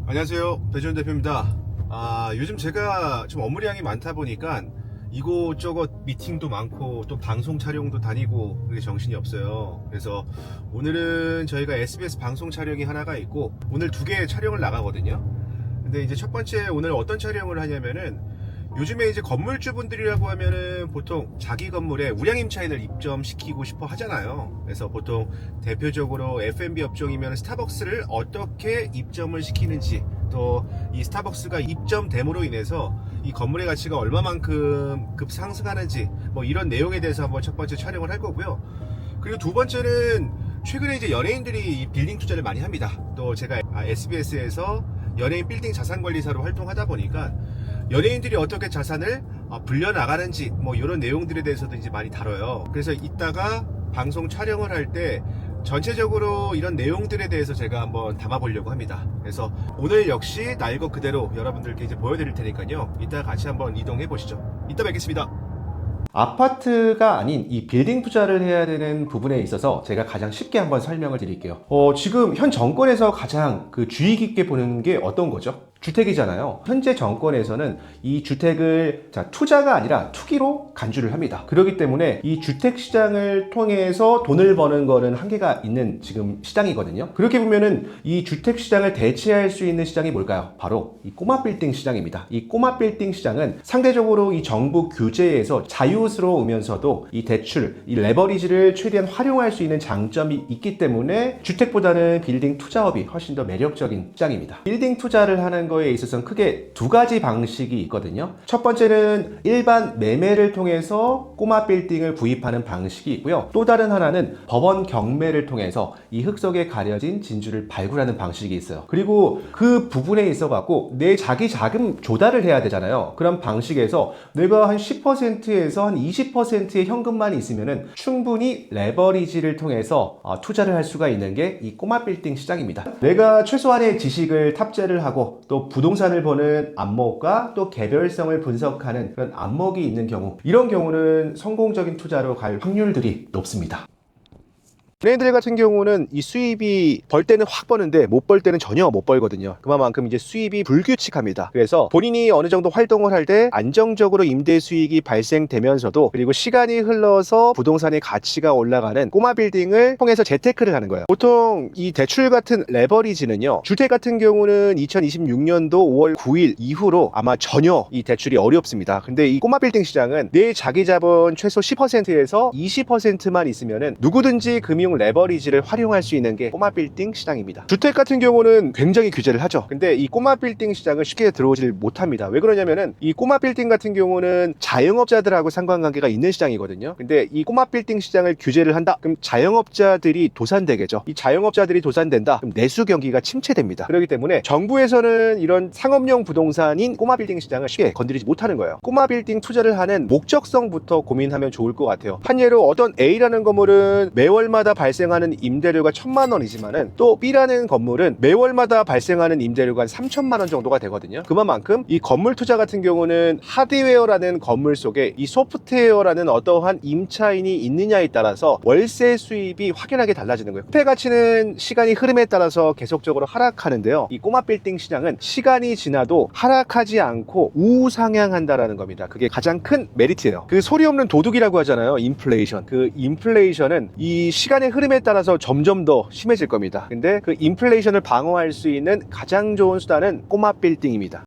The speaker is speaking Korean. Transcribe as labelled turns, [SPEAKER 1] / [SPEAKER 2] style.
[SPEAKER 1] 안녕하세요, 배지원 대표입니다. 요즘 제가 좀 업무량이 많다 보니까 이곳저곳 미팅도 많고 또 방송 촬영도 다니고 그게 정신이 없어요. 그래서 오늘은 저희가 SBS 방송 촬영이 하나가 있고 오늘 2개 촬영을 나가거든요. 근데 이제 첫 번째 오늘 어떤 촬영을 하냐면은 요즘에 이제 건물주분들이라고 하면은 보통 자기 건물에 우량임차인을 입점시키고 싶어 하잖아요. 그래서 보통 대표적으로 F&B 업종이면 스타벅스를 어떻게 입점을 시키는지, 또 이 스타벅스가 입점됨으로 인해서 이 건물의 가치가 얼마만큼 급상승하는지, 뭐 이런 내용에 대해서 한번 첫 번째 촬영을 할 거고요. 그리고 두 번째는 최근에 이제 연예인들이 이 빌딩 투자를 많이 합니다. 또 제가 SBS에서 연예인 빌딩 자산관리사로 활동하다 보니까 연예인들이 어떻게 자산을 불려나가는지 뭐 이런 내용들에 대해서도 이제 많이 다뤄요. 그래서 이따가 방송 촬영을 할 때 전체적으로 이런 내용들에 대해서 제가 한번 담아보려고 합니다. 그래서 오늘 역시 날 것 그대로 여러분들께 이제 보여드릴 테니까요. 이따 같이 한번 이동해 보시죠. 이따 뵙겠습니다.
[SPEAKER 2] 아파트가 아닌 이 빌딩 투자를 해야 되는 부분에 있어서 제가 가장 쉽게 한번 설명을 드릴게요. 지금 현 정권에서 가장 주의 깊게 보는 게 어떤 거죠? 주택이잖아요. 현재 정권에서는 이 주택을 투자가 아니라 투기로 간주를 합니다. 그렇기 때문에 이 주택 시장을 통해서 돈을 버는 거는 한계가 있는 지금 시장이거든요. 그렇게 보면은 이 주택 시장을 대체할 수 있는 시장이 뭘까요? 바로 이 꼬마 빌딩 시장입니다. 이 꼬마 빌딩 시장은 상대적으로 이 정부 규제에서 자유스러우면서도 이 대출, 이 레버리지를 최대한 활용할 수 있는 장점이 있기 때문에 주택보다는 빌딩 투자업이 훨씬 더 매력적인 시장입니다. 빌딩 투자를 하는 거에 있어서는 크게 두 가지 방식이 있거든요. 첫 번째는 일반 매매를 통해서 꼬마 빌딩을 구입하는 방식이 있고요. 또 다른 하나는 법원 경매를 통해서 이 흙 속에 가려진 진주를 발굴하는 방식이 있어요. 그리고 그 부분에 있어 갖고 내 자기 자금 조달을 해야 되잖아요. 그런 방식에서 내가 한 10%에서 한 20%의 현금만 있으면은 충분히 레버리지를 통해서 투자를 할 수가 있는 게 이 꼬마 빌딩 시장입니다. 내가 최소한의 지식을 탑재를 하고 또 부동산을 보는 안목과 또 개별성을 분석하는 그런 안목이 있는 경우, 이런 경우는 성공적인 투자로 갈 확률들이 높습니다. 연예인들 같은 경우는 이 수입이 벌 때는 확 버는데 못 벌 때는 전혀 못 벌거든요. 그만큼 이제 수입이 불규칙합니다. 그래서 본인이 어느 정도 활동을 할 때 안정적으로 임대 수익이 발생되면서도, 그리고 시간이 흘러서 부동산의 가치가 올라가는 꼬마 빌딩을 통해서 재테크를 하는 거예요. 보통 이 대출 같은 레버리지는요, 주택 같은 경우는 2026년도 5월 9일 이후로 아마 전혀 이 대출이 어렵습니다. 근데 이 꼬마 빌딩 시장은 내 자기 자본 최소 10%에서 20%만 있으면은 누구든지 금융 레버리지를 활용할 수 있는 게 꼬마 빌딩 시장입니다. 주택 같은 경우는 굉장히 규제를 하죠. 근데 이 꼬마 빌딩 시장을 쉽게 들어오질 못합니다. 왜 그러냐면은 이 꼬마 빌딩 같은 경우는 자영업자들하고 상관관계가 있는 시장이거든요. 근데 이 꼬마 빌딩 시장을 규제를 한다? 그럼 자영업자들이 도산되겠죠. 이 자영업자들이 도산된다? 그럼 내수 경기가 침체됩니다. 그렇기 때문에 정부에서는 이런 상업용 부동산인 꼬마 빌딩 시장을 쉽게 건드리지 못하는 거예요. 꼬마 빌딩 투자를 하는 목적성부터 고민하면 좋을 것 같아요. 한 예로 어떤 A라는 건물은 매월마다 발생하는 임대료가 1,000만 원이지만은 또 B라는 건물은 매월마다 발생하는 임대료가 한 3,000만 원 정도가 되거든요. 그만큼 이 건물 투자 같은 경우는 하드웨어라는 건물 속에 이 소프트웨어라는 어떠한 임차인이 있느냐에 따라서 월세 수입이 확연하게 달라지는 거예요. 화폐 가치는 시간이 흐름에 따라서 계속적으로 하락하는데요. 이 꼬마 빌딩 시장은 시간이 지나도 하락하지 않고 우상향한다라는 겁니다. 그게 가장 큰 메리트예요. 그 소리 없는 도둑이라고 하잖아요. 인플레이션. 그 인플레이션은 이 시간의 흐름에 따라서 점점 더 심해질 겁니다. 근데 그 인플레이션을 방어할 수 있는 가장 좋은 수단은 꼬마 빌딩입니다.